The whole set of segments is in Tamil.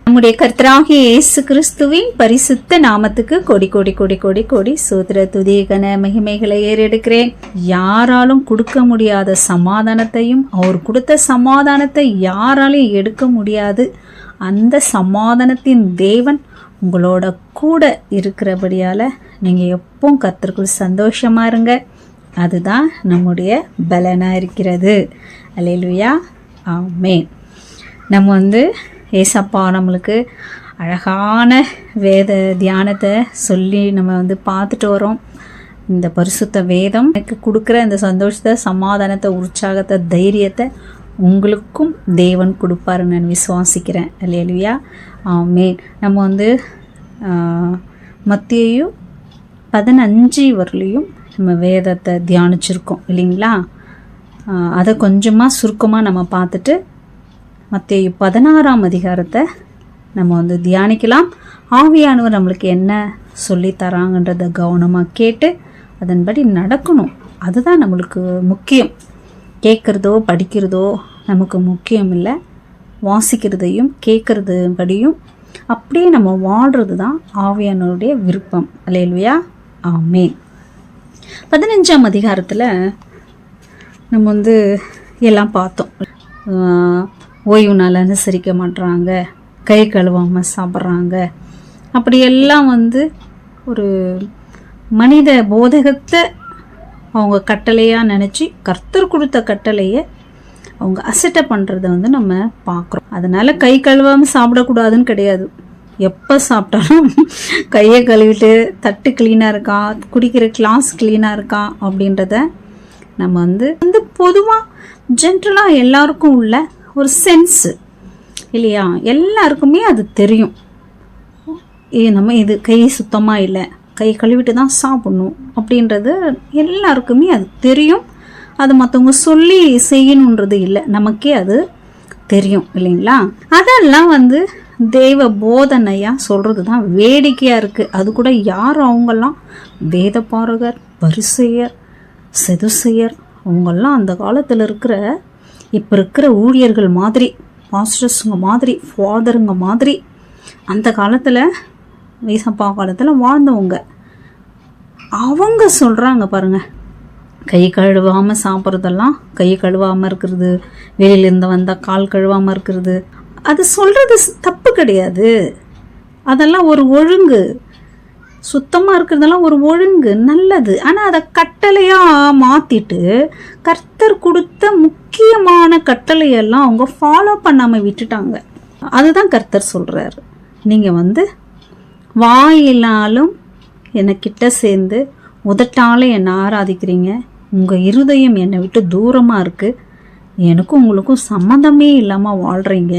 நம்முடைய கர்த்தராகிய இயேசு கிறிஸ்துவின் பரிசுத்த நாமத்துக்கு கோடி கோடி கோடி கோடி கோடி சோத்திர துதி கன மகிமைகளை ஏறெடுக்கிறேன். யாராலும் கொடுக்க முடியாத சமாதானத்தையும் அவர் கொடுத்த சமாதானத்தை யாராலும் எடுக்க முடியாது. அந்த சமாதானத்தின் தேவன் உங்களோட கூட இருக்கிறபடியால் நீங்கள் எப்பவும் கர்த்தருக்குள் சந்தோஷமாக இருங்க. அதுதான் நம்முடைய பலனாக இருக்கிறது. அல்லேலூயா, ஆமென். நம்ம ஏசப்பா நம்மளுக்கு அழகான வேத தியானத்தை சொல்லி நம்ம பார்த்துட்டு வரோம். இந்த பரிசுத்த வேதம் எனக்கு கொடுக்குற இந்த சந்தோஷத்தை, சமாதானத்தை, உற்சாகத்தை, தைரியத்தை உங்களுக்கும் தேவன் கொடுப்பாருன்னு நான் விசுவாசிக்கிறேன். அல்லேலூயா, ஆமென். நம்ம மத்தேயு 15 வரலையும் நம்ம வேதத்தை தியானிச்சிருக்கோம் இல்லைங்களா? அதை கொஞ்சமாக சுருக்கமாக நம்ம பார்த்துட்டு மத்தேயு 16ஆம் அதிகாரத்தை நம்ம தியானிக்கலாம். ஆவியானவர் நம்மளுக்கு என்ன சொல்லித்தராங்கன்றதை கவனமாக கேட்டு அதன்படி நடக்கணும். அதுதான் நம்மளுக்கு முக்கியம். கேட்குறதோ படிக்கிறதோ நமக்கு முக்கியம் இல்லை. வாசிக்கிறதையும் கேட்குறது படியும் அப்படியே நம்ம வாழ்கிறது தான் ஆவியானவருடைய விருப்பம். அல்லேலூயா, ஆமென். 15ஆம் அதிகாரத்தில் நம்ம எல்லாம் பார்த்தோம். ஓய்வு நாள் அனுசரிக்க மாட்டுறாங்க, கை கழுவாமல் சாப்பிட்றாங்க. அப்படியெல்லாம் ஒரு மனித போதகத்தை அவங்க கட்டளையாக நினச்சி கர்த்தர் கொடுத்த கட்டளையை அவங்க அசட்டை பண்ணுறதை நம்ம பார்க்குறோம். அதனால் கை கழுவாமல் சாப்பிடக்கூடாதுன்னு கிடையாது. எப்போ சாப்பிட்டாலும் கையை கழுவிட்டு தட்டு க்ளீனாக இருக்கா, குடிக்கிற கிளாஸ் க்ளீனாக இருக்கா அப்படின்றத நம்ம பொதுவாக ஜென்ரலாக எல்லாருக்கும் உள்ள ஒரு சென்ஸு இல்லையா? எல்லாருக்குமே அது தெரியும். நம்ம இது கை சுத்தமாக இல்லை, கை கழுவிட்டு தான் சாப்பிடணும் அப்படின்றது எல்லாருக்குமே அது தெரியும். அது மற்றவங்க சொல்லி செய்யணுன்றது இல்லை, நமக்கே அது தெரியும் இல்லைங்களா? அதெல்லாம் தெய்வ போதனையாக சொல்கிறது தான் வேடிக்கையாக இருக்குது. அது கூட யார் அவங்கெல்லாம் வேத பாரகர், பரிசேயர், செதுசேயர் அவங்கெல்லாம் அந்த காலத்தில் இருக்கிற இப்போ இருக்கிற ஊழியர்கள் மாதிரி, பாஸ்டர்ஸுங்க மாதிரி, ஃபாதருங்க மாதிரி அந்த காலத்தில் ஏசப்பா காலத்தில் வாழ்ந்தவங்க. அவங்க சொல்கிறாங்க பாருங்கள், கை கழுவாமல் சாப்பிட்றதெல்லாம், கை கழுவாமல் இருக்கிறது, வெளியிலேருந்து வந்தால் கால் கழுவாமல் இருக்கிறது, அது சொல்கிறது தப்பு கிடையாது. அதெல்லாம் ஒரு ஒழுங்கு. சுத்தமாக இருக்கிறதெல்லாம் ஒரு ஒழுங்கு, நல்லது. ஆனால் அதை கட்டளையாக மாற்றிட்டு கர்த்தர் கொடுத்த முக்கியமான கட்டளையெல்லாம் அவங்க ஃபாலோ பண்ணாமல் விட்டுட்டாங்க. அதுதான் கர்த்தர் சொல்கிறாரு. நீங்கள் வாயினாலும் என்னை கிட்ட சேர்ந்து உதட்டாலே என்னை ஆராதிக்கிறீங்க, உங்கள் இருதயம் என்னை விட்டு தூரமாக இருக்குது, எனக்கும் உங்களுக்கும் சம்மந்தமே இல்லாமல் வாழ்கிறீங்க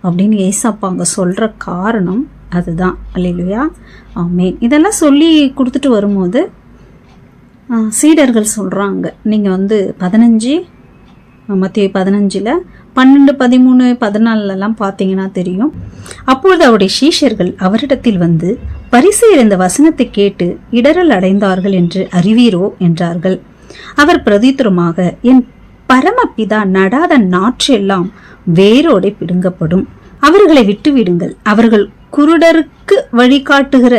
அப்படின்னு ஏசப்பா அங்கே சொல்கிற காரணம் அதுதான். அல்லேலூயா, ஆமென். இதெல்லாம் சொல்லி கொடுத்துட்டு வரும்போது சீடர்கள் சொல்கிறாங்க, நீங்கள் 15 மத்தேயு 15 12, 13, 14 பார்த்தீங்கன்னா தெரியும். அப்பொழுது அவருடைய சீஷர்கள் அவரிடத்தில் பரிசேயர் இந்த வசனத்தை கேட்டு இடரல் அடைந்தார்கள் என்று அறிவீரோ என்றார்கள். அவர் பிரதித்திரமாக, என் பரமபிதா நடாத நாற்றெல்லாம் வேரோடை பிடுங்கப்படும், அவர்களை விட்டுவிடுங்கள். அவர்கள் குருடருக்கு வழிகாட்டுகிற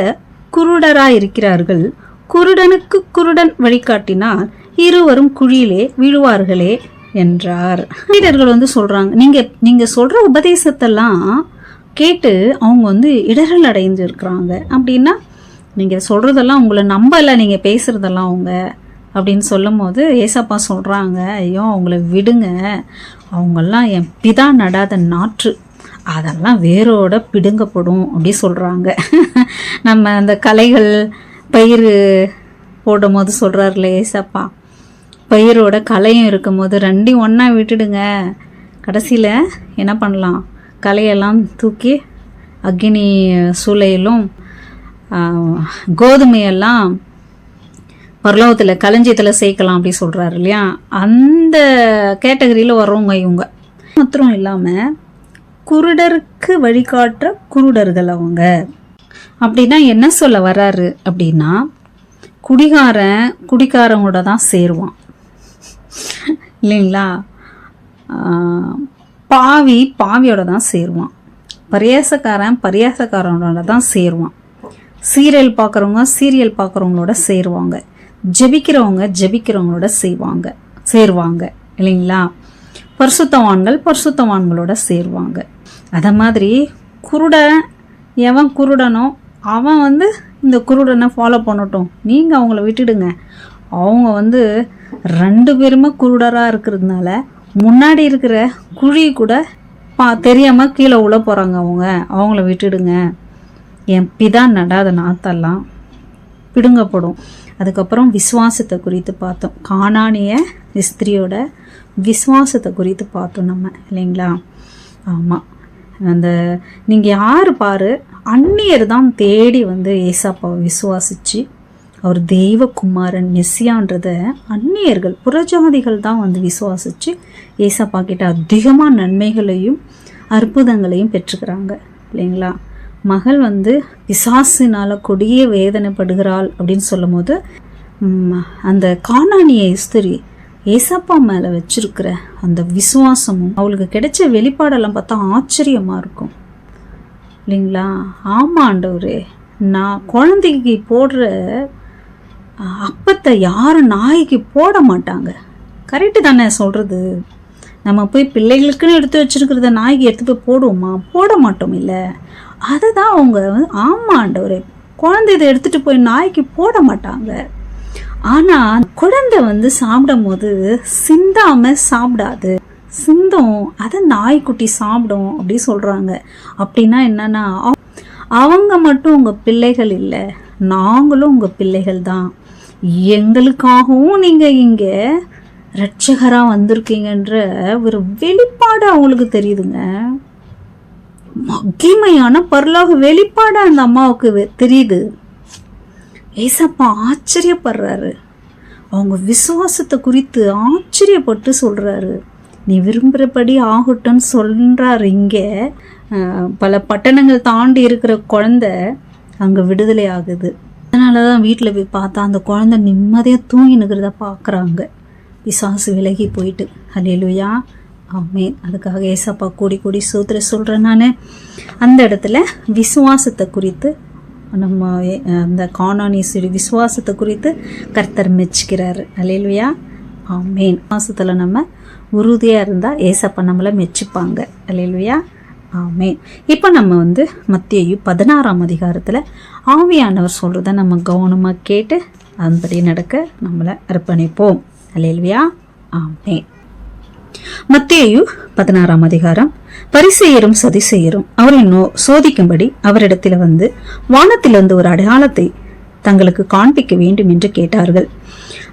குருடராயிருக்கிறார்கள். குருடனுக்கு குருடன் வழிகாட்டினால் இருவரும் குழியிலே விழுவார்களே என்றார். சீடர்கள் சொல்றாங்க, நீங்க சொல்ற உபதேசத்தெல்லாம் கேட்டு அவங்க இடரல் அடைந்து இருக்கிறாங்க. அப்படின்னா நீங்க சொல்றதெல்லாம் உங்களை நம்பல, நீங்க பேசுறதெல்லாம் அவங்க அப்படின்னு சொல்லும் போது ஏசப்பா சொல்றாங்க, ஐயோ அவங்கள விடுங்க, அவங்கெல்லாம் என் பிதா நடாத நாற்று, அதெல்லாம் வேரோட பிடுங்கப்படும் அப்படி சொல்கிறாங்க. நம்ம அந்த களைகள் பயிர் போடும் போது சொல்கிறாருல ஏசப்பா, பயிரோட களையும் இருக்கும் போது ரெண்டையும் ஒன்றா விட்டுடுங்க, கடைசியில் என்ன பண்ணலாம், களையெல்லாம் தூக்கி அக்னி சூளையிலும் கோதுமையெல்லாம் பரலோகத்தில் களஞ்சியத்தில் சேர்க்கலாம் அப்படி சொல்கிறாரு இல்லையா? அந்த கேட்டகரியில் வர்றவங்க இவங்க. மாத்திரம் இல்லாமல் குருடருக்கு வழிகாட்டுற குருடர்கள் அவங்க. அப்படின்னா என்ன சொல்ல வர்றாரு அப்படின்னா, குடிகாரங்களோட தான் சேருவான் இல்லைங்களா? பாவியோட தான் சேருவான். பரியாசக்காரனோட தான் சேருவான். சீரியல் பார்க்குறவங்களோட சேருவாங்க. ஜெபிக்கிறவங்களோட சேருவாங்க இல்லைங்களா? பரிசுத்தவான்களோட சேருவாங்க. அத மாதிரி எவன் குருடனோ அவன் இந்த குருடனை ஃபாலோ பண்ணட்டும், நீங்கள் அவங்கள விட்டுடுங்க. அவங்க 2 பேருமே குருடராக இருக்கிறதுனால முன்னாடி இருக்கிற குழி கூட தெரியாமல் கீழே உள்ள போகிறாங்க. அவங்கள விட்டுடுங்க. என் பிதா நடாத நாத்தெல்லாம் பிடுங்கப்படும். அதுக்கப்புறம் விசுவாசத்தை குறித்து பார்த்தோம். கானானிய ஸ்திரியோட விசுவாசத்தை குறித்து பார்த்தோம் நம்ம இல்லைங்களா? ஆமாம், நீங்கள் யார் பாரு, அந்நியர் தான் தேடி ஏசாப்பாவை விசுவாசித்து அவர் தெய்வகுமாரன் மெஸ்ஸியான்றத அந்நியர்கள் புறஜாதிகள் தான் விசுவாசித்து ஏசாப்பா கிட்ட அதிகமாக நன்மைகளையும் அற்புதங்களையும் பெற்றுக்கிறாங்க இல்லைங்களா? மகள் பிசாசினால் கொடிய வேதனைப்படுகிறாள் அப்படின்னு சொல்லும் போது அந்த கானானிய ஸ்திரி ஏசாப்பா மேலே வச்சிருக்கிற அந்த விசுவாசமும் அவளுக்கு கிடைச்ச வெளிப்பாடெல்லாம் பார்த்தா ஆச்சரியமாக இருக்கும் இல்லைங்களா? ஆமாம் ஆண்டவரே, நான் குழந்தைக்கு போடுற அப்பத்தை யாரும் நாய்க்கு போட மாட்டாங்க. கரெக்டு தானே சொல்கிறது? நம்ம போய் பிள்ளைகளுக்குன்னு எடுத்து வச்சுருக்கிறத நாய்க்கு எடுத்து போய் போடுவோமா? போட மாட்டோம் இல்லை? அதை தான் அவங்க ஆமாம் ஆண்டவரே, குழந்தை இதை எடுத்துகிட்டு போய் நாய்க்கு போட மாட்டாங்க. ஆனால் குழந்தை சாப்பிடும் போது சிந்தாமல் சாப்பிடாது, சிந்தும், அதை நாய்க்குட்டி சாப்பிடும் அப்படி சொல்கிறாங்க. அப்படின்னா என்னன்னா, அவங்க மட்டும் உங்கள் பிள்ளைகள் இல்லை, நாங்களும் உங்கள் பிள்ளைகள் தான். எங்களுக்காகவும் நீங்கள் இங்கே இரட்சகராக வந்திருக்கீங்கன்ற ஒரு வெளிப்பாடு அவங்களுக்கு தெரியுதுங்க. மகிமையான பரலோக வெளிப்பாடு அந்த அம்மாவுக்கு தெரியுது. ஏசப்பா ஆச்சரியப்படுறாரு. அவங்க விசுவாசத்தை குறித்து ஆச்சரியப்பட்டு சொல்கிறாரு. நீ விரும்புகிறபடி ஆகட்டும்னு சொல்கிறாரு. இங்கே பல பட்டணங்கள் தாண்டி இருக்கிற குழந்தை அங்கே விடுதலை ஆகுது. அதனால தான் வீட்டில் போய் பார்த்தா அந்த குழந்தை நிம்மதியாக தூங்கி நிற்கிறத பார்க்குறாங்க. பிசாசு விலகி போயிட்டு. ஹல்லேலூயா, ஆமென். அதுக்காக ஏசப்பா கூடி ஸ்தோத்திரம் சொல்கிறேன். நான் அந்த இடத்துல விசுவாசத்தை குறித்து நம்ம அந்த கானானியர் விசுவாசத்தை குறித்து கர்த்தர் மெச்சுக்கிறாரு. ஹல்லேலூயா, ஆமென். விசுவாசத்தில் நம்ம உறுதியாக இருந்தால் ஏசப்பா நம்மளை மெச்சுப்பாங்க. ஹல்லேலூயா, ஆமென். இப்போ நம்ம மத்தேயு 16ஆம் அதிகாரத்தில் ஆவியானவர் சொல்கிறத நம்ம கவனமாக கேட்டு அதன்படி நடக்க நம்மளை அர்ப்பணிப்போம். ஹல்லேலூயா, ஆமென். மத்தேயு 16ஆம் அதிகாரம். பரிசேயரும் சதுசேயரும் அவரை சோதிக்கும்படி அவரிடத்தில் வானத்திலிருந்து ஒரு அடையாளத்தை தங்களுக்கு காண்பிக்க வேண்டும் என்று கேட்டார்கள்.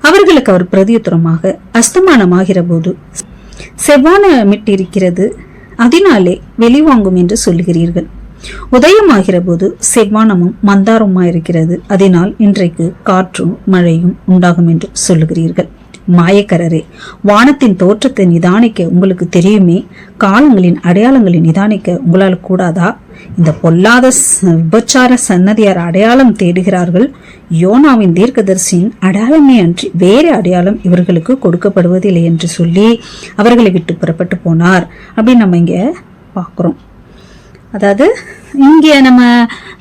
அவர்களுக்கு அவர் பிரதியுத்தரமாக, அஸ்தமானமாகிற போது செவ்வானமிட்டிருக்கிறது, அதனாலே வெளிவாங்கும் என்று சொல்லுகிறீர்கள். உதயமாகிற போது செவ்வானமும் மந்தாரமாயிருக்கிறது, அதனால் இன்றைக்கு காற்றும் மழையும் உண்டாகும் என்று சொல்லுகிறீர்கள். மாயக்கரரே, வானத்தின் தோற்றத்தை நிதானிக்க உங்களுக்கு தெரியுமே, காலங்களின் அடையாளங்களை நிதானிக்க உங்களால் கூடாதா? இந்த பொல்லாத விபச்சார சன்னதியார் அடையாளம் தேடுகிறார்கள். யோனாவின் தீர்க்கதரிசியின் அடையாளமே அன்றி வேறு அடையாளம் இவர்களுக்கு கொடுக்கப்படுவதில்லை என்று சொல்லி அவர்களை விட்டு புறப்பட்டு போனார் அப்படின்னு நம்ம இங்க பார்க்கிறோம். அதாவது இங்கே நம்ம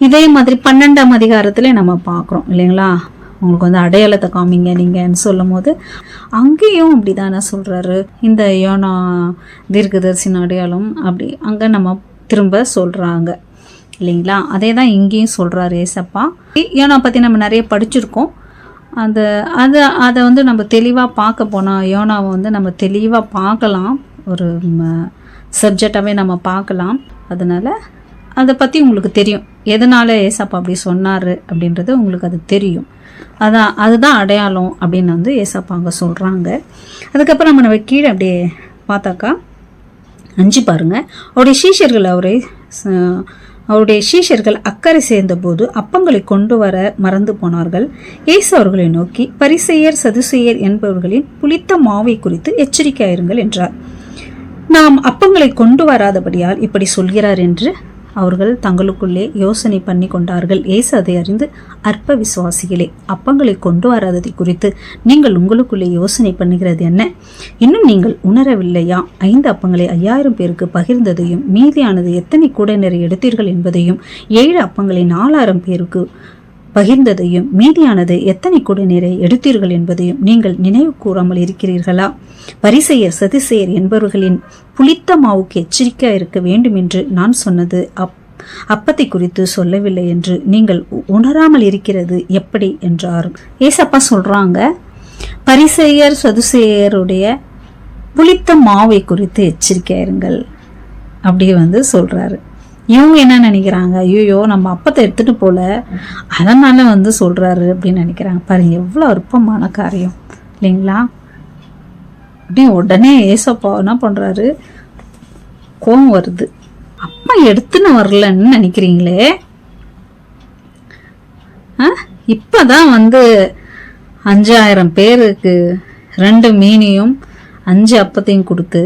இதே மாதிரி 12ஆம் அதிகாரத்துல நம்ம பார்க்குறோம் இல்லைங்களா? உங்களுக்கு அடையாளத்தை காமிங்க நீங்கன்னு சொல்லும் போது அங்கேயும் அப்படி தானே சொல்கிறாரு. இந்த யோனா தீர்க்கதரிசின் அடையாளம் அப்படி அங்கே நம்ம திரும்ப சொல்கிறாங்க இல்லைங்களா? அதே தான் இங்கேயும் சொல்கிறாரு ஏசப்பா. யோனா பற்றி நம்ம நிறைய படிச்சிருக்கோம். அதை நம்ம தெளிவாக பார்க்க போனால் யோனாவை நம்ம தெளிவாக பார்க்கலாம், ஒரு சப்ஜெக்டாகவே நம்ம பார்க்கலாம். அதனால் அதை பற்றி உங்களுக்கு தெரியும், எதனால் ஏசப்பா அப்படி சொன்னார் அப்படின்றது உங்களுக்கு அது தெரியும். அதுதான் அடையாளம் அப்படின்னு ஏசப்பா அங்கே சொல்கிறாங்க. அதுக்கப்புறம் நம்ம கீழே அப்படியே பார்த்தாக்கா 5 பாருங்க. அவருடைய சீஷர்கள் அக்கறை சேர்ந்த போது அப்பங்களை கொண்டு வர மறந்து போனார்கள். இயேசு அவர்களை நோக்கி, பரிசேயர் சதுசேயர் என்பவர்களின் புளித்த மாவை குறித்து எச்சரிக்கையாயிருங்கள் என்றார். நாம் அப்பங்களை கொண்டு வராதபடியால் இப்படி சொல்கிறார் என்று அவர்கள் தங்களுக்குள்ளே யோசனை பண்ணி கொண்டார்கள். இயேசு அதை அறிந்து, அற்ப விசுவாசிகளே, அப்பங்களை கொண்டு வராததை குறித்து நீங்கள் உங்களுக்குள்ளே யோசனை பண்ணுகிறது என்ன? இன்னும் நீங்கள் உணரவில்லையா? 5 அப்பங்களை 5000 பேருக்கு பகிர்ந்ததையும் மீதியானது எத்தனை கூடை நிறைய எடுத்தீர்கள் என்பதையும், 7 அப்பங்களை 4000 பேருக்கு பகிர்ந்ததையும் மீதியானது எத்தனை கூடை நிறைய எடுத்தீர்கள் என்பதையும் நீங்கள் நினைவு கூறாமல் இருக்கிறீர்களா? பரிசேயர் சதுசேயர் என்பவர்களின் புளித்த மாவுக்கு எச்சரிக்கையா இருக்க வேண்டும் என்று நான் சொன்னது அப்பத்தை குறித்து சொல்லவில்லை என்று நீங்கள் உணராமல் இருக்கிறது எப்படி என்றார். ஏசப்பா சொல்றாங்க, பரிசேயர் சதுசேயருடைய புளித்த மாவை குறித்து எச்சரிக்கையா இருங்கள் அப்படி சொல்றாரு. இவங்க என்ன நினைக்கிறாங்க, ஐயோ நம்ம அப்பத்தை எடுத்துட்டு போல, அதனால சொல்றாரு அப்படின்னு நினைக்கிறாங்க. பாருங்க எவ்வளோ அற்பமான காரியம் இல்லைங்களா? அப்படி உடனே ஏசப்பா என்ன பண்றாரு, கோபம் வருது. அப்பா எடுத்துன்னு வரலன்னு நினைக்கிறீங்களே, இப்பதான் 5000 பேருக்கு 2 மீனையும் 5 அப்பத்தையும் கொடுத்து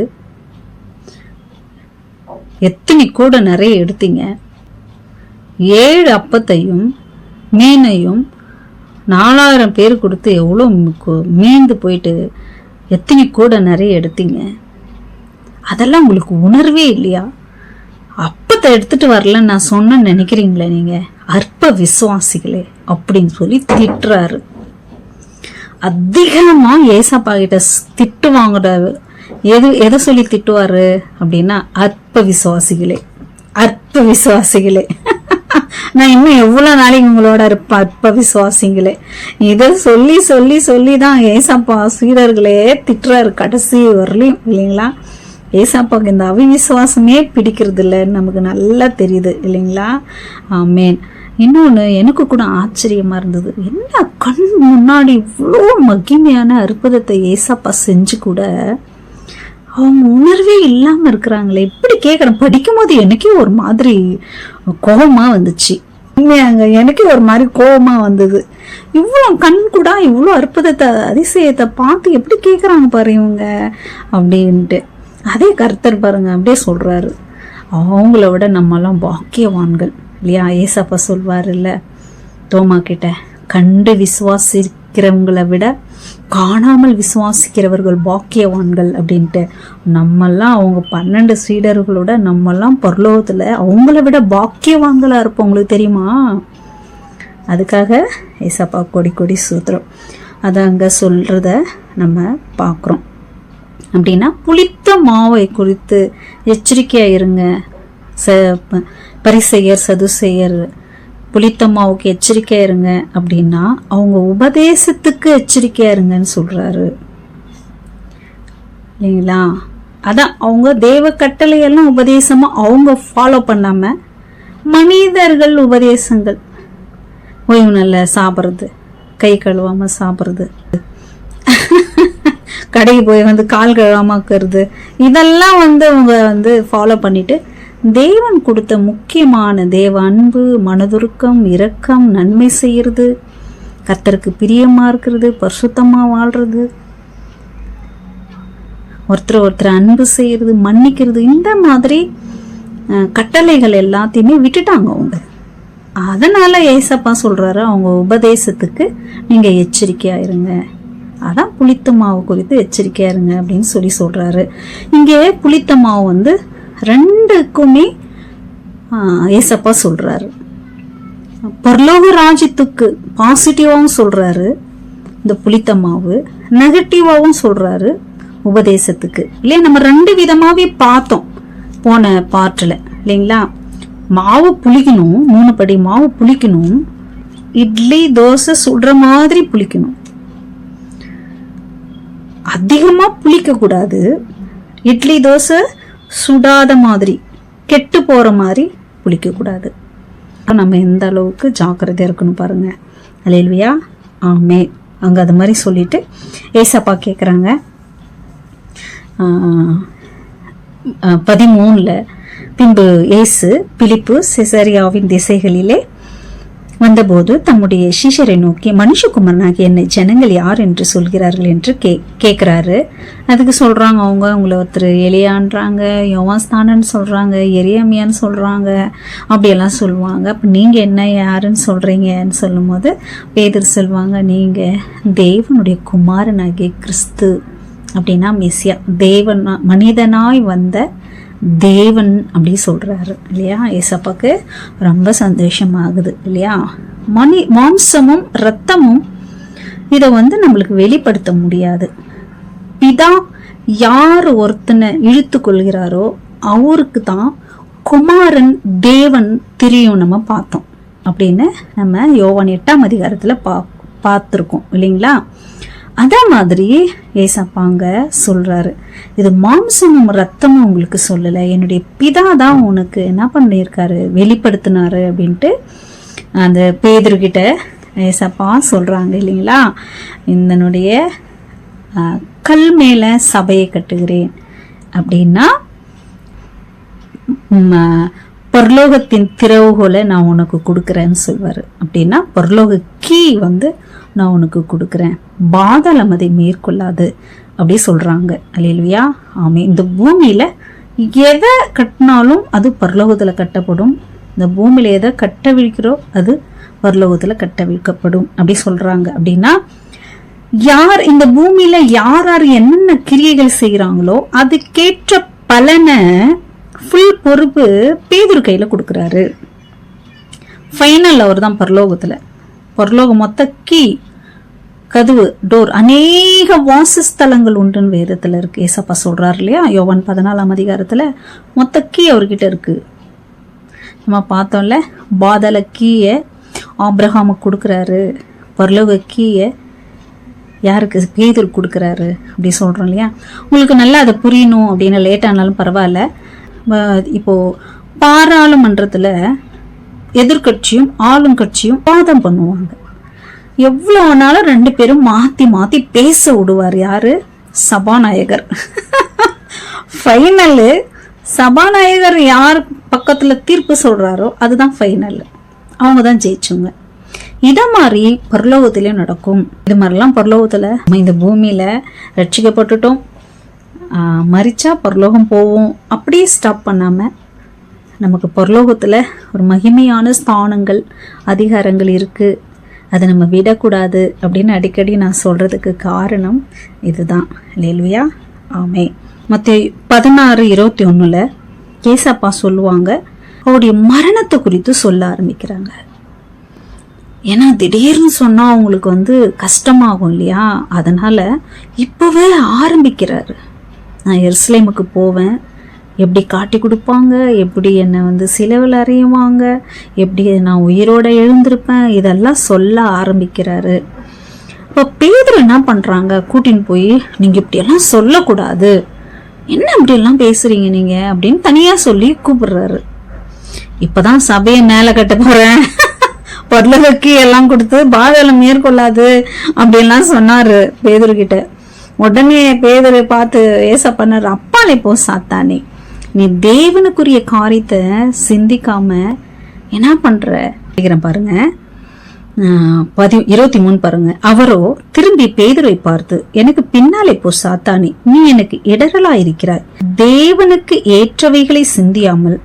எத்தனை கூட நிறைய எடுத்தீங்க? 7 அப்பத்தையும் மீனையும் 4000 பேர் கொடுத்து எவ்வளோ மீந்து போயிட்டு எத்தனை கூட நிறைய எடுத்தீங்க? அதெல்லாம் உங்களுக்கு உணர்வே இல்லையா? அப்பத்தை எடுத்துட்டு வரலன்னு நான் சொன்னேன்னு நினைக்கிறீங்களே நீங்க, அற்ப விசுவாசிகளே அப்படின்னு சொல்லி திட்டுறாரு. அதிகமா ஏசப்பா கிட்ட திட்டு வாங்குற எதை சொல்லி திட்டுவாரு அப்படின்னா, அற்ப விசுவாசிகளே, அற்ப விசுவாசிகளே. நான் இன்னும் எவ்வளவு நாளைக்கு உங்களோட இருப்பேன், அற்ப விசுவாசிங்களே. இதை சொல்லி சொல்லி சொல்லி தான் ஏசப்பா சீடர்களே திட்டுறாரு கடைசி வரலையும் இல்லைங்களா? ஏசப்பாக்கு இந்த அவிவிசுவாசமே பிடிக்கிறது இல்லைன்னு நமக்கு நல்லா தெரியுது இல்லைங்களா? ஆமேன். இன்னொன்று எனக்கு கூட ஆச்சரியமா இருந்தது, என்ன கண் முன்னாடி இவ்வளோ மகிமையான அற்புதத்தை ஏசப்பா செஞ்சு கூட அவங்க உணர்வே இல்லாமல் இருக்கிறாங்களே. இப்படி கேட்குறேன். படிக்கும் போது எனக்கே ஒரு மாதிரி கோபமாக வந்துச்சு. உண்மையாங்க எனக்கே ஒரு மாதிரி கோபமாக வந்தது. இவ்வளோ கண் கூட இவ்வளோ அற்புதத்தை அதிசயத்தை பார்த்து எப்படி கேட்குறாங்க பாரு இவங்க அப்படின்ட்டு. அதே கர்த்தர் பாருங்க அப்படியே சொல்கிறாரு, அவங்கள விட நம்மெல்லாம் பாக்கியவான்கள் இல்லையா? ஏசப்பா சொல்வார் இல்லை தோமா கிட்ட, கண்டு விசுவாசிக்கிறவங்களை விட காணாமல் விசுவாசிக்கிறவர்கள் பாக்கியவான்கள் அப்படின்ட்டு. நம்மெல்லாம் அவங்க 12 சீடர்களோட நம்மெல்லாம் பரலோகத்தில் அவங்கள விட பாக்கியவான்களா இருப்போம். உங்களுக்கு தெரியுமா? அதுக்காக ஏசப்பா கொடி கொடி சூத்திரம் அதை அங்கே சொல்றத நம்ம பார்க்குறோம். அப்படின்னா புளித்த மாவை குறித்து எச்சரிக்கையா இருங்க. பரிசேயர் சதுசேயர் புளித்த மாவுக்கு எச்சரிக்கையா இருங்க அப்படின்னா அவங்க உபதேசத்துக்கு எச்சரிக்கையா இருங்கன்னு சொல்றாரு இல்லைங்களா? அதான் அவங்க தேவ கட்டளையெல்லாம் உபதேசமா அவங்க ஃபாலோ பண்ணாம மனிதர்கள் உபதேசங்கள், ஓய்வு நல்ல சாப்பிட்றது, கை கழுவாம சாப்பிட்றது, கடைக்கு போய் கால் கழுவாமக்கிறது, இதெல்லாம் அவங்க ஃபாலோ பண்ணிட்டு தேவன் கொடுத்த முக்கியமான தேவ அன்பு, மனதுருக்கம், இரக்கம், நன்மை செய்யறது, கர்த்தருக்கு பிரியமா இருக்கிறது, பரிசுத்தமா வாழ்றது, ஒருத்தர் அன்பு செய்யறது, மன்னிக்கிறது, இந்த மாதிரி கட்டளைகள் எல்லாத்தையுமே விட்டுட்டாங்க அவங்க. அதனால ஏசப்பா சொல்றாரு அவங்க உபதேசத்துக்கு நீங்க எச்சரிக்கையா இருங்க. அதான் புளித்த மாவு குறித்து எச்சரிக்கையா இருங்க அப்படின்னு சொல்றாரு. இங்கே புளித்த மாவு 2க்குமே ஏசப்பா சொல்றாரு. பரலோக ராஜ்யத்துக்கு பாசிட்டிவாவும் சொல்றாரு இந்த புளித்த மாவு, நெகட்டிவாவும் சொல்றாரு உபதேசத்துக்கு இல்லையா? நம்ம 2 விதமாவே பார்த்தோம் போன பாட்டுல இல்லைங்களா? மாவு புளிக்கணும், 3 படி மாவு புளிக்கணும், இட்லி தோசை சுடுற மாதிரி புளிக்கணும், அதிகமா புளிக்க கூடாது, இட்லி தோசை சுடாத மாதிரி கெட்டு போற மாதிரி புளிக்க கூடாது. நம்ம எந்த அளவுக்கு ஜாக்கிரதையா இருக்கணும் பாருங்க. அல்லேலூயா, ஆமே. அங்க அது மாதிரி சொல்லிட்டு ஏசப்பா கேக்குறாங்க 13 பின்பு இயேசு பிலிப்பு செசரியாவின் திசைகளிலே வந்தபோது தம்முடைய சீஷரை நோக்கி, மனுஷகுமாரனாகிய என்னை ஜனங்கள் யார் என்று சொல்கிறார்கள் என்று கேட்கிறாரு. அதுக்கு சொல்றாங்க, உங்களை ஒருத்தர் எலியான்றாங்க, யோவான்ஸ்தானன்னு சொல்றாங்க, எரியமியான்னு சொல்றாங்க, அப்படியெல்லாம் சொல்லுவாங்க. அப்ப நீங்க என்ன யாருன்னு சொல்றீங்கன்னு சொல்லும் போது பேதுரு சொல்லுவாங்க, நீங்க தேவனுடைய குமாரனாகிய கிறிஸ்து, அப்படின்னா மெசியா, தேவன் மனிதனாய் வந்த தேவன் அப்படி சொல்றாரு இல்லையா. ஏசப்பாக்கு ரொம்ப சந்தோஷமாகுது இல்லையா. மாம்சமும் இரத்தமும் இதை நம்மளுக்கு வெளிப்படுத்த முடியாது. பிதா யார் ஒருத்தனை இழுத்து கொள்கிறாரோ அவருக்கு தான் குமாரன் தேவன் தெரியும் நம்ம பார்த்தோம் அப்படின்னு நம்ம யோவான் 8ஆம் அதிகாரத்துல பார்த்துருக்கோம் இல்லைங்களா. அதே மாதிரி ஏசப்பாங்க சொல்றாரு, இது மாம்சமும் ரத்தமும் உங்களுக்கு சொல்லலை, என்னுடைய பிதா தான் உனக்கு என்ன பண்ணியிருக்காரு, வெளிப்படுத்தினாரு அப்படின்ட்டு அந்த பேதுருக்கிட்ட ஏசப்பா சொல்றாங்க இல்லைங்களா. இதனுடைய கல் மேல சபையை கட்டுகிறேன் அப்படின்னா பரலோகத்தின் திறவுகோலை நான் உனக்கு கொடுக்குறேன்னு சொல்வாரு. அப்படின்னா பரலோக கீ நான் உனக்கு கொடுக்குறேன், பாதாளம் அதை மேற்கொள்ளாது அப்படி சொல்றாங்க. அல்லேலூயா, ஆமே. இந்த பூமியில எதை கட்டினாலும் அது பரலோகத்துல கட்டப்படும், இந்த பூமியில எதை கட்டவிழ்க்கிறோ அது பரலோகத்துல கட்டவிழ்க்கப்படும் அப்படி சொல்றாங்க. அப்படின்னா யார் இந்த பூமியில யார் யார் என்னென்ன கிரியைகள் செய்யறாங்களோ அதுக்கேற்ற பலனை ஃபுல் பொறுப்பு பேதுரு கையில கொடுக்குறாரு. ஃபைனல் அவர் தான் பரலோகம் மொத்த கீ, கதவு, டோர். அநேக வாசஸ்தலங்கள் உண்டுன்னு வேதத்துல இருக்கு. ஏசப்பா சொல்றாரு இல்லையா, யோவான் 14ஆம் அதிகாரத்துல மொத்த கீ அவர்கிட்ட இருக்கு. நம்ம பார்த்தோம்ல, பாதாள கீய ஆபிரகாமுக்கு கொடுக்குறாரு, பரலோக கீய யாருக்கு, பேதுரு கொடுக்குறாரு அப்படி சொல்றோம் இல்லையா. உங்களுக்கு நல்லா அதை புரியணும் அப்படின்னு லேட் ஆனாலும் பரவாயில்ல. இப்போ பாராளுமன்றத்துல எதிர்கட்சியும் ஆளும் கட்சியும் வாதம் பண்ணுவாங்க. எவ்வளவு நாளும் 2 பேரும் மாத்தி மாத்தி பேச விடுவார். யாரு? சபாநாயகர். ஃபைனல் சபாநாயகர் யார் பக்கத்துல தீர்ப்பு சொல்றாரோ அதுதான் ஃபைனல், அவங்க தான் ஜெயிச்சுங்க. இத மாதிரி பரலோகத்திலயும் நடக்கும். இது மாதிரிலாம் பரலோகத்துல இந்த பூமியில ரட்சிக்கப்பட்டுட்டோம், மரிச்சா பரலோகம் போவோம், அப்படியே ஸ்டாப் பண்ணாம நமக்கு பரலோகத்துல ஒரு மகிமையான ஸ்தானங்கள் அதிகாரங்கள் இருக்கு, அதை நம்ம விடக்கூடாது அப்படின்னு அடிக்கடி நான் சொல்றதுக்கு காரணம் இதுதான். அல்லேலூயா, ஆமே. மத்தேயு 16:21 ஏசப்பா சொல்லுவாங்க, அவருடைய மரணத்தை குறித்து சொல்ல ஆரம்பிக்கிறாங்க. ஏன்னா திடீர்னு சொன்னா அவங்களுக்கு கஷ்டமாகும் இல்லையா. அதனால இப்பவே ஆரம்பிக்கிறாரு, நான் எருசலேமுக்கு போவேன், எப்படி காட்டி கொடுப்பாங்க, எப்படி என்னை சிலுவையில் அறையுவாங்க, எப்படி நான் உயிரோட எழுந்திருப்பேன், இதெல்லாம் சொல்ல ஆரம்பிக்கிறாரு. இப்போ பேதுரு என்ன பண்றாங்க, கூட்டின்னு போய் நீங்க இப்படியெல்லாம் சொல்லக்கூடாது, என்ன இப்படியெல்லாம் பேசுறீங்க நீங்க அப்படின்னு தனியா சொல்லி கூப்பிடுறாரு. இப்பதான் சபையை மேல கட்ட போறேன், பரலோகக்கி எல்லாம் கொடுத்து பாதாளம் மேற்கொள்ளாது அப்படின்லாம் சொன்னாரு பேதுரு கிட்ட. உடனே பேதுரு பார்த்து ஏசப்பாரு, அப்பாலே போ சாத்தானே, நீ தேவனுக்குரிய காரியத்தை சிந்திக்காம என்ன பண்ற பாருங்க. 23 பாருங்க. அவரோ திரும்பி பேதுருவை பார்த்து, எனக்கு பின்னாலே போ சாத்தானே, நீ எனக்கு இடரலா இருக்கிறாய், தேவனுக்கு ஏற்றவைகளை சிந்தியாமல்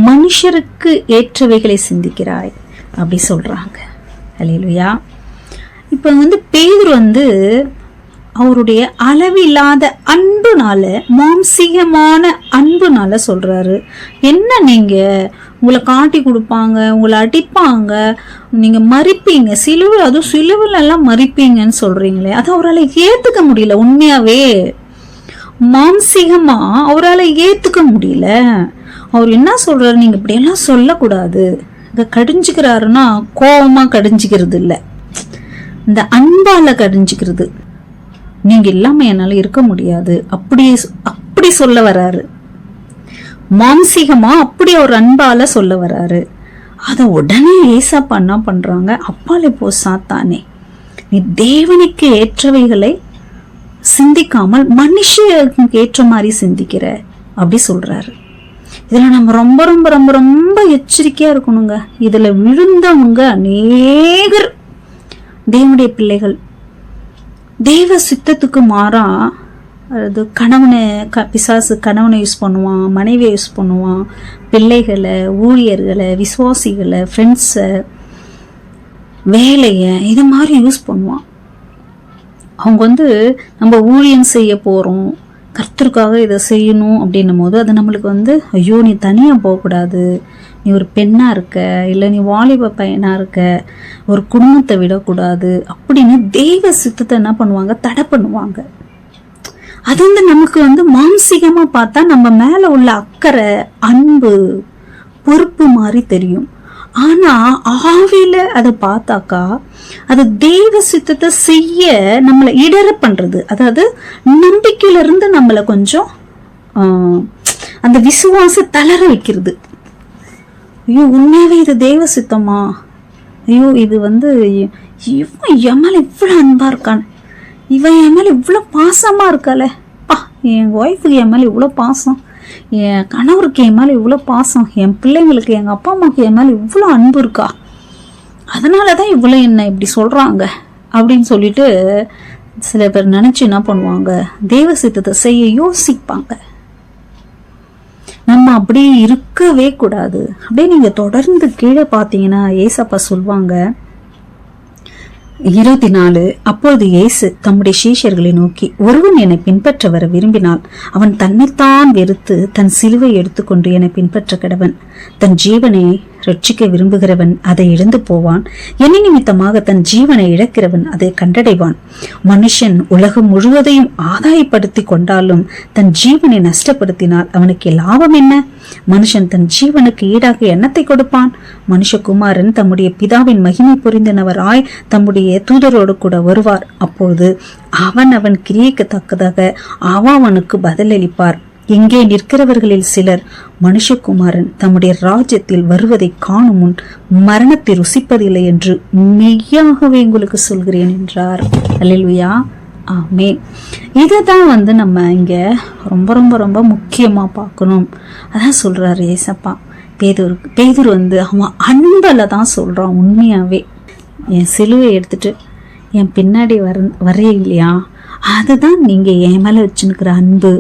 மனுஷருக்கு ஏற்றவைகளை சிந்திக்கிறாய் அப்படி சொல்றாங்க. அல்லேலூயா. இப்ப பேதுரு அவருடைய அளவில்லாத அன்புனால, மாம்சீகமான அன்புனால சொல்றாரு, என்ன நீங்க உங்களை காட்டி கொடுப்பாங்க, உங்களை அடிப்பாங்க, நீங்க மறிப்பீங்க, சிலுவை, அதுவும் சிலுவைல எல்லாம் மறிப்பீங்கன்னு சொல்றீங்களே, அது அவரால் ஏத்துக்க முடியல. உண்மையாவே மாம்சீகமா அவரால் ஏத்துக்க முடியல. அவர் என்ன சொல்றாரு, நீங்க இப்படி எல்லாம் சொல்லக்கூடாது. இத கடிஞ்சுக்கிறாருன்னா கோபமா கடிஞ்சுக்கிறது இல்ல, இந்த அன்பால கடிஞ்சுக்கிறது. நீங்க இல்லாம என்னால இருக்க முடியாது அப்படி சொல்ல வராரு. மாம்சீகமா அப்படி ஒரு அன்பால சொல்ல வராரு. அத உடனே ஏசப்பா என்ன பண்றாங்க, அப்பாலே போ சாத்தானே, நீ தேவனுக்கு ஏற்றவைகளை சிந்திக்காமல் மனுஷனுக்கு ஏற்ற மாதிரி சிந்திக்கிற அப்படி சொல்றாரு. இதுல நம்ம ரொம்ப ரொம்ப ரொம்ப ரொம்ப எச்சரிக்கையா இருக்கணுங்க. இதுல விழுந்தவங்க அநேகர் தேவனுடைய பிள்ளைகள். தெய்வ சித்தத்துக்கு மாறா அது கணவனை பிசாசு கணவனை யூஸ் பண்ணுவான், மனைவியை யூஸ் பண்ணுவான், பிள்ளைகளை, ஊழியர்களை, விசுவாசிகளை, ஃப்ரெண்ட்ஸை, வேலையை இது மாதிரி யூஸ் பண்ணுவான். அவங்க நம்ம ஊழியம் செய்ய போகிறோம், கர்த்தருக்காக இதை செய்யணும் அப்படின்னும் போது அது நம்மளுக்கு ஐயோ நீ தனியாக போகக்கூடாது, நீ ஒரு பெண்ணாக இருக்க, இல்லை நீ வாலிப பையனாக இருக்க, ஒரு குடும்பத்தை விடக்கூடாது அப்படின்னு தெய்வ சித்தத்தை என்ன பண்ணுவாங்க, தடை பண்ணுவாங்க. அது நமக்கு மானசீகமாக பார்த்தா நம்ம மேலே உள்ள அக்கறை, அன்பு, பொறுப்பு மாதிரி தெரியும். ஆனா ஆவியில அதை பார்த்தாக்கா அது தெய்வ சித்தத்தை செய்ய நம்மளை இடர பண்றது. அதாவது நம்பிக்கையில இருந்து நம்மளை கொஞ்சம் அந்த விசுவாச தளர வைக்கிறது. ஐயோ உண்மையாவே இது தெய்வ சித்தமா, ஐயோ இது இவன் என் மேல இவ்வளவு அன்பா இருக்கான், இவன் என் மேல இவ்வளவு பாசமா இருக்காள, என் ஒய்ஃபுக்கு என் மேல இவ்வளவு பாசம், என் கணவருக்கு என் மேலே இவ்வளோ பாசம், என் பிள்ளைங்களுக்கு எங்கள் அப்பா அம்மாவுக்கு என் மேலே இவ்வளோ அன்பு இருக்கா, அதனால தான் இவ்வளோ என்ன இப்படி சொல்கிறாங்க அப்படின்னு சொல்லிட்டு சில பேர் நினச்சி என்ன பண்ணுவாங்க, தெய்வ சித்தத்தை செய்ய யோசிப்பாங்க. நம்ம அப்படி இருக்கவே கூடாது. அப்படியே நீங்கள் தொடர்ந்து கீழே பார்த்தீங்கன்னா ஏசப்பா சொல்லுவாங்க 24, அப்பொழுது இயேசு தம்முடைய சீஷர்களை நோக்கி, ஒருவன் என்னை பின்பற்ற வர விரும்பினால் அவன் தன்னைத்தான் வெறுத்து தன் சிலுவை எடுத்துக்கொண்டு என்னை பின்பற்ற கடவன். தன் ஜீவனை ரட்சிக்க விரும்புகிறவன் அதை இழந்து போவான், என்னை நிமித்தமாக தன் ஜீவனை இழக்கிறவன் அதை கண்டடைவான். மனுஷன் உலகம் முழுவதையும் ஆதாயப்படுத்தி கொண்டாலும் தன் ஜீவனை நஷ்டப்படுத்தினால் அவனுக்கு லாபம் என்ன? மனுஷன் தன் ஜீவனுக்கு ஈடாக எண்ணத்தை கொடுப்பான். மனுஷகுமாரன் தம்முடைய பிதாவின் மகிமை புரிந்தனவராய் தம்முடைய தூதரோடு கூட வருவார். அப்பொழுது அவன் கிரியைக்கு தக்கதாக அவனுக்கு பதிலளிப்பார். இங்கே நிற்கிறவர்களில் சிலர் மனுஷகுமாரன் தம்முடைய ராஜ்யத்தில் வருவதை காணும் முன் மரணத்தை ருசிப்பதில்லை என்று மெய்யாகவே உங்களுக்கு சொல்கிறேன் என்றார். அல்லேலூயா, ஆமென். இதுதான் நம்ம இங்க ரொம்ப ரொம்ப ரொம்ப முக்கியமா பார்க்கணும். அதான் சொல்றாரு ஏசப்பா பேதுரு அவன் அன்பல தான் சொல்றான். உண்மையாவே என் சிலுவை எடுத்துட்டு என் பின்னாடி வர இல்லையா, அதுதான் நீங்க என் மேல வச்சுன்னுக்கிற அன்பு.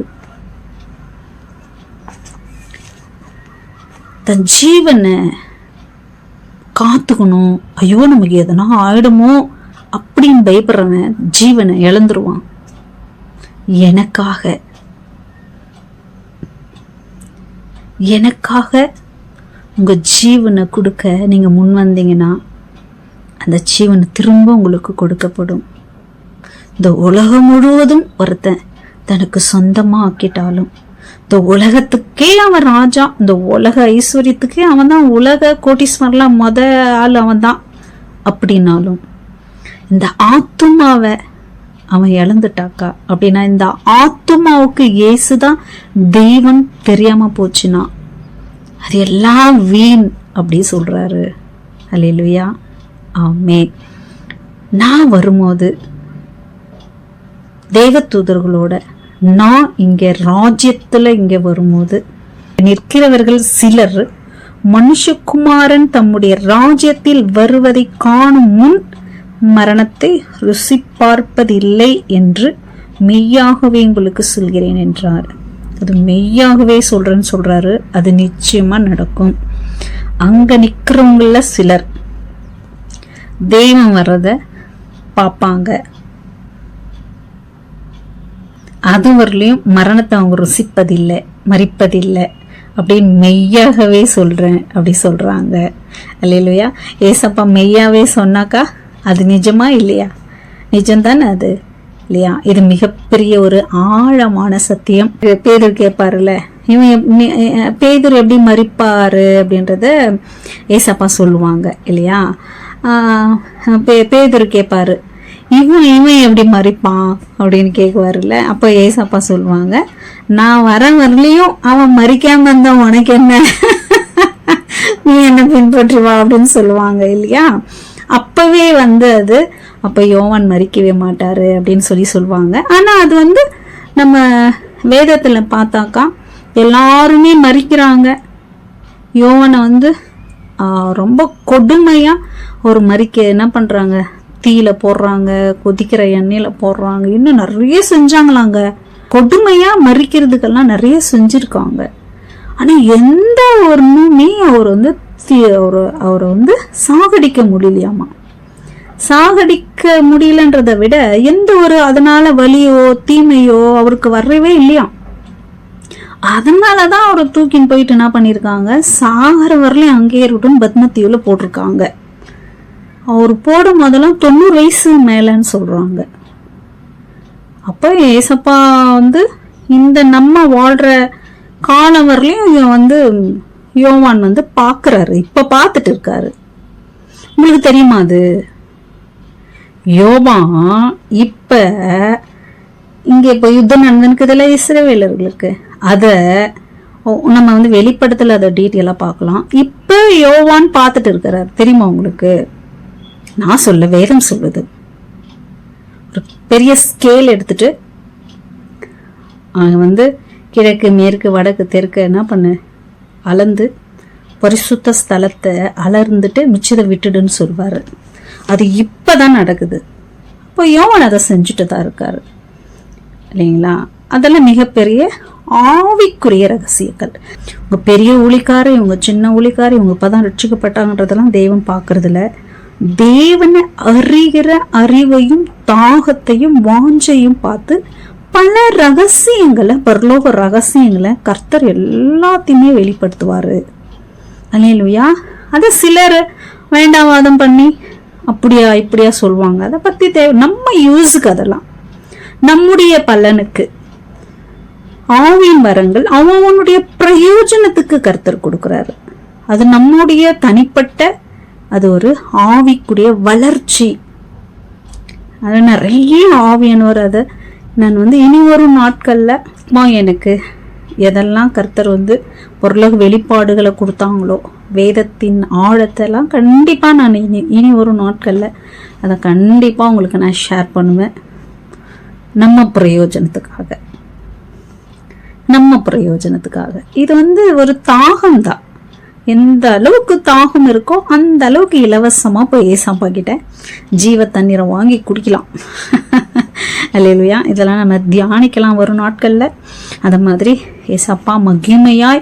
தன் ஜீவனை காத்துக்கணும், ஐயோ நமக்கு எதனா ஆயிடுமோ அப்படின்னு பயப்படுறவன் ஜீவனை இழந்துருவான். எனக்காக உங்க ஜீவனை கொடுக்க நீங்க முன் வந்தீங்கன்னா அந்த ஜீவனை திரும்ப உங்களுக்கு கொடுக்கப்படும். இந்த உலகம் முழுவதும் ஒருத்தன் தனக்கு சொந்தமா ஆக்கிட்டாலும், இந்த உலகத்துக்கே அவன் ராஜா, இந்த உலக ஐஸ்வர்யத்துக்கே அவன் தான் உலக கோட்டீஸ்வரலாம் ஆள் அவன் தான் அப்படின்னாலும், இந்த ஆத்துமாவை அவன் இழந்துட்டாக்கா அப்படின்னா, இந்த ஆத்துமாவுக்கு இயேசுதான் தெய்வம் தெரியாம போச்சுன்னா அது எல்லாம் வீண் அப்படி சொல்றாரு. அல்லேலூயா, ஆமென். நான் வரும்போது தேவதூதர்களோட நான் இங்க ராஜ்யத்துல இங்க வரும்போது நிற்கிறவர்கள் சிலர் மனுஷகுமாரன் தம்முடைய ராஜ்யத்தில் வருவதை காணும் முன் மரணத்தை ருசி பார்ப்பதில்லை என்று மெய்யாகவே உங்களுக்கு சொல்கிறேன் என்றார். அது மெய்யாகவே சொல்றேன்னு சொல்றாரு. அது நிச்சயமா நடக்கும். அங்க நிக்கிறவங்கள சிலர் தெய்வம் வர்றத பார்ப்பாங்க, அது வரலையும் மரணத்தை அவங்க ருசிப்பதில்லை, மறிப்பதில்லை அப்படின்னு மெய்யாகவே சொல்றேன் அப்படி சொல்றாங்க. அல்லேலூயா. ஏசப்பா மெய்யாவே சொன்னாக்கா அது நிஜமா இல்லையா? நிஜம்தானே அது இல்லையா? இது மிகப்பெரிய ஒரு ஆழமான சத்தியம். பேதுரு கேட்பாருல்ல, பேதுரு எப்படி மறிப்பாரு அப்படின்றத ஏசப்பா சொல்லுவாங்க இல்லையா? பேதுரு கேட்பாரு, இவன் எப்படி மறிப்பான் அப்படின்னு கேட்குவாருல்ல. அப்போ ஏசப்பா சொல்லுவாங்க, நான் வரலையும் அவன் மறிக்காம இருந்தா உனக்கு என்ன, நீ என்ன பின்பற்றி வா அப்படின்னு சொல்லுவாங்க இல்லையா? அப்பவே அது அப்ப யோவான் மறிக்கவே மாட்டாரு அப்படின்னு சொல்லுவாங்க. ஆனா அது நம்ம வேதத்துல பார்த்தாக்கா எல்லாருமே மறிக்கிறாங்க. யோவானை ரொம்ப கொடுமையாக ஒரு மரிக்க என்ன பண்ணுறாங்க, தீயில போடுறாங்க, கொதிக்கிற எண்ணெயில் போடுறாங்க, இன்னும் நிறைய செஞ்சாங்களாங்க. கொடுமையாக மறிக்கிறதுக்கெல்லாம் நிறைய செஞ்சுருக்காங்க. ஆனால் எந்த ஒன்றுமே அவரை வந்து சாகடிக்க முடியலையாமா. சாகடிக்க முடியலன்றதை விட எந்த ஒரு அதனால வலியோ தீமையோ அவருக்கு வரவே இல்லையாம். அதனாலதான் அவரை தூக்கின்னு போயிட்டு என்ன பண்ணிருக்காங்க, சாகர வரலையும் அங்கேயே இருக்கட்டும் பத்மத்தீவுல போட்டிருக்காங்க. அவர் போடும் போதெல்லாம் 90 வயசு மேலன்னு சொல்றாங்க. அப்போ ஏசப்பா வந்து இந்த நம்ம வாழ்ற காலம் வரலையும் வந்து யோவான் வந்து பாக்குறாரு, இப்ப பார்த்துட்டு இருக்காரு. உங்களுக்கு தெரியுமா அது? யோவான் இப்ப இங்க இப்ப யுத்தம் நடந்துக்குதுல இஸ்ரவேலர்களுக்கு, அத நம்ம வந்து வெளிப்படத்துல அதை டீட்டெயிலா பார்க்கலாம். இப்ப யோவான் பார்த்துட்டு இருக்கிறார். தெரியுமா உங்களுக்கு? நான் சொல்ல, வேதம் சொல்லுது. ஒரு பெரிய ஸ்கேல் எடுத்துட்டு வந்து கிழக்கு மேற்கு வடக்கு தெற்கு என்ன பண்ணு அளந்து பரிசுத்த ஸ்தலத்தை அலர்ந்துட்டு மிச்சத்தை விட்டுடுன்னு சொல்வாரு. அது இப்பதான் நடக்குது. இப்போ யோவான் அதை செஞ்சுட்டு தான் இருக்காரு இல்லைங்களா? அதெல்லாம் மிகப்பெரிய ஆவிக்குரிய ரகசியங்கள். உங்க பெரிய ஊழிக்காரு, இவங்க சின்ன ஊழிக்காரு, இவங்க இப்பதான் ரட்சிக்கப்பட்டாங்கன்றதெல்லாம் தெய்வம் பார்க்கறதுல, தேவனை அறிகிற அறிவையும் தாகத்தையும் வாஞ்சையும் பார்த்து பல ரகசியங்களை, பரலோக ரகசியங்களை கர்த்தர் எல்லாத்தையுமே வெளிப்படுத்துவாரு. அல்லேலூயா. அதை சிலர் வேண்டாவாதம் பண்ணி அப்படியா இப்படியா சொல்லுவாங்க. அதை பத்தி நம்ம யூஸுக்கு, அதெல்லாம் நம்முடைய பலனுக்கு. ஆவியின் வரங்கள் அவனுடைய பிரயோஜனத்துக்கு கர்த்தர் கொடுக்கிறாரு. அது நம்முடைய தனிப்பட்ட, அது ஒரு ஆவிக்குரிய வளர்ச்சி. அது நிறைய ஆவியானவர். அதை நான் வந்து இனி வரும் நாட்கள்ல எனக்கு எதெல்லாம் கர்த்தர் வந்து பொருளாக வெளிப்பாடுகளை கொடுத்தாங்களோ, வேதத்தின் ஆழத்தெல்லாம் கண்டிப்பா நான் இனி ஒரு நாட்கள்ல அதை கண்டிப்பா உங்களுக்கு நான் ஷேர் பண்ணுவேன். நம்ம பிரயோஜனத்துக்காக, நம்ம பிரயோஜனத்துக்காக. இது வந்து ஒரு தாகம் தான். எந்த அளவுக்கு தாகம் இருக்கோ அந்த அளவுக்கு இலவசமா போய் ஏசப்பா கிட்ட ஜீவ தண்ணீரை வாங்கி குடிக்கலாம். அல்லேலூயா. இதெல்லாம் நம்ம தியானிக்கலாம் வரும் நாட்கள்ல. அத மாதிரி ஏசப்பா மகிமையாய்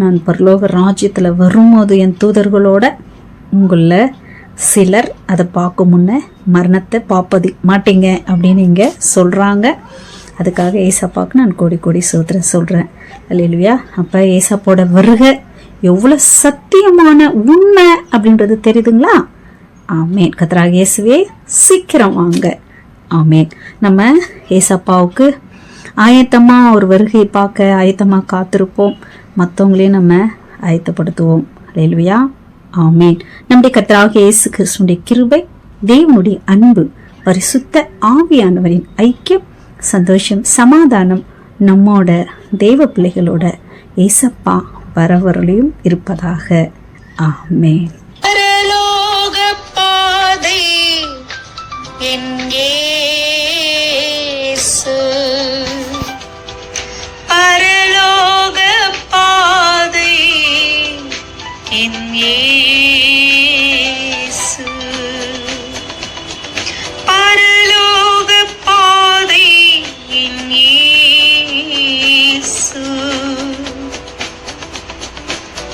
நான் பரலோக ராஜ்யத்துல வரும்போது என் தூதர்களோட உங்கள சிலர் அதை பார்க்க முன்ன மரணத்தை பார்ப்பது மாட்டீங்க அப்படின்னு இங்க சொல்றாங்க. அதுக்காக ஏசப்பாவுக்கு நான் கோடி கோடி சோத்திரம் சொல்றேன். அல்லேலூயா. அப்ப ஏசப்போட வருகை எவ்வளவு சத்தியமான உண்மை அப்படின்றது தெரியுதுங்களா? ஆமேன். கர்த்தராகிய இயேசுவே சீக்கிரம் வாங்க. ஆமேன். நம்ம ஏசப்பாவுக்கு ஆயத்தமா ஒரு வருகை பார்க்க ஆயத்தமா காத்திருப்போம். மற்றவங்களையும் நம்ம ஆயத்தப்படுத்துவோம். அல்லேலூயா. ஆமேன். நம்முடைய கர்த்தராகிய இயேசு கிறிஸ்துவின் கிருபை, தேவனுடைய அன்பு, பரிசுத்த ஆவியானவரின் ஐக்கியம், சந்தோஷம், சமாதானம் நம்மோட தேவ பிள்ளைகளோட ஏசப்பா வரவரையும் இருப்பதாக. ஆமென். பரலோக பாதை என் இயேசு, பரலோக பாதை என் இயேசு, பரலோக பாதை என் இயேசு,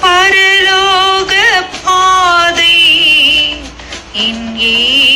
பரலோக பாதை என் இயேசு.